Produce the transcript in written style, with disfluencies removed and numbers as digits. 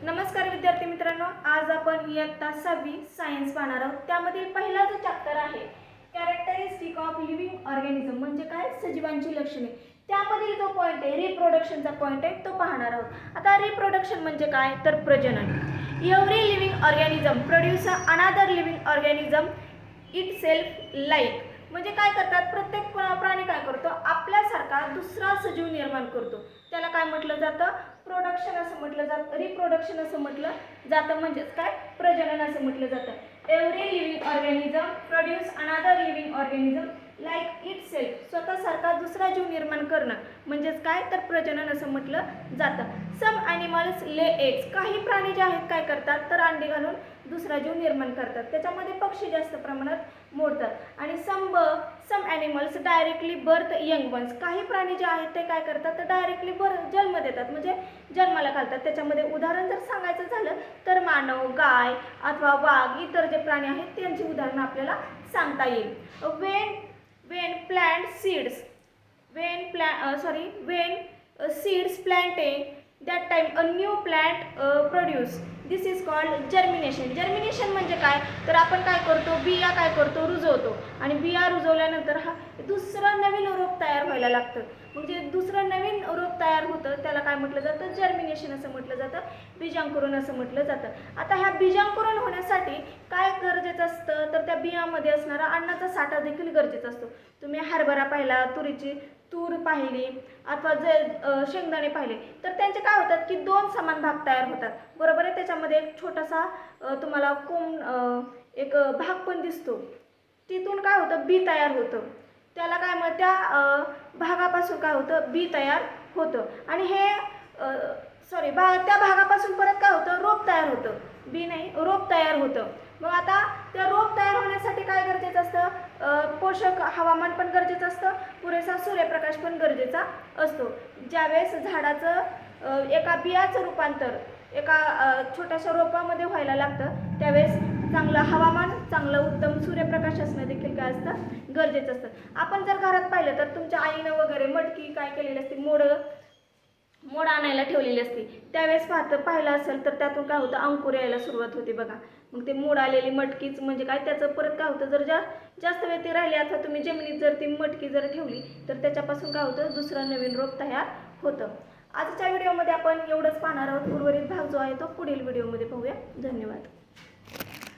नमस्कार विद्यार्थी मित्रांनो, आज आपण इयत्ता 6वी सायन्स पाहणार आहोत। त्यामधील पहिला जो चॅप्टर आहे कॅरेक्टरिस्टिक ऑफ लिव्हिंग ऑर्गॅनिझम म्हणजे काय, सजीवांची लक्षणे। त्यामधील जो पॉइंट आहे रिप्रोडक्शनचा पॉइंट आहे तो पाहणार आहोत। आता रिप्रोडक्शन म्हणजे काय तर प्रजनन। Every living organism produce another living organism it self like म्हणजे काय करतात, प्रत्येक प्राणी काय करतो, आपल्यासारखा दुसरा सजीव निर्माण करतो। त्याला काय म्हटलं जातं, प्रोडक्शन असं म्हटलं जातं, रिप्रोडक्शन असं म्हटलं जातं, म्हणजेच काय प्रजनन असं म्हटलं जातं। Every living organism produce another living organism like itself, स्वतःसारखा दुसरा जीव निर्माण करणं म्हणजेच काय तर प्रजनन असं म्हटलं जातं। सम ॲनिमल्स ले एग्स, काही प्राणी जे आहेत काय करतात तर अंडी घालून दुसरा जीव निर्माण करतात। त्याच्यामध्ये पक्षी जास्त प्रमाणात मोडतात। आणि some animals directly birth young ones, काही प्राणी जे आहेत ते काय करतात तर डायरेक्टली जन्म देतात म्हणजे जन्माला घालतात। त्याच्यामध्ये उदाहरण जर सांगायचं झालं तर मानव, गाय अथवा वाघ इतर जे प्राणी आहेत त्यांची उदाहरणं आपल्याला सांगता येईल। when seeds planted that time a new plant produce, this is called germination। germination म्हणजे काय तर आपण काय करतो, बिया काय करतो रुजवतो आणि बिया रुजवल्यानंतर हा दुसरं नवीन रोप तयार व्हायला लागतं, म्हणजे दुसरं नवीन रोप तयार होतं त्याला काय म्हटलं जातं जर्मिनेशन असं म्हटलं जातं, बीजांकुरण असं म्हटलं जातं। आता ह्या बीजांकुरण होण्यासाठी काय गरजेचं असतं तर त्या बियामध्ये असणारा अन्नाचा साठा देखील गरजेचा असतो। तुम्ही हरभरा पाहिला, तूर पाहिली अथवा जे शेंगदाणे पाहिले तर त्यांचे काय होतात की दोन समान भाग तयार होतात, बरोबर आहे। त्याच्यामध्ये एक छोटासा तुम्हाला एक भाग पण दिसतो, तिथून काय होतं बी तयार होतं, त्याला काय मग त्या भागापासून काय होतं बी तयार होतं आणि हे त्या भागापासून परत काय होतं रोप तयार होतं, बी नाही रोप तयार होतं। मग आता त्या रोप तयार होण्यासाठी काय गरजेचं असतं, पोषक हवामान पण गरजेचं असतं, पुरेसा सूर्यप्रकाश पण गरजेचा असतो। ज्यावेळेस झाडाचं एका बियाचं रूपांतर एका छोट्याशा रोपामध्ये व्हायला लागतं त्यावेळेस चांगलं हवामान, चांगलं उत्तम सूर्यप्रकाश असणं देखील काय असतं गरजेचं असतं। आपण जर घरात पाहिलं तर तुमच्या आईनं वगैरे मटकी काय केलेली असते, मोड आणायला ठेवलेली असते, त्यावेळेस पाहिलं असेल तर त्यातून काय होतं अंकुर यायला सुरुवात होते बघा। मग ते मोड आलेली मटकीच म्हणजे काय, त्याचं परत काय होतं जर जास्त वेळ ती राहिली अथवा तुम्ही जमिनीत जर ती मटकी जर ठेवली तर त्याच्यापासून काय होतं दुसरं नवीन रोप तयार होतं। आजच्या व्हिडिओमध्ये आपण एवढंच पाहणार आहोत, उर्वरित भाग जो आहे तो पुढील व्हिडिओमध्ये पाहूया। धन्यवाद।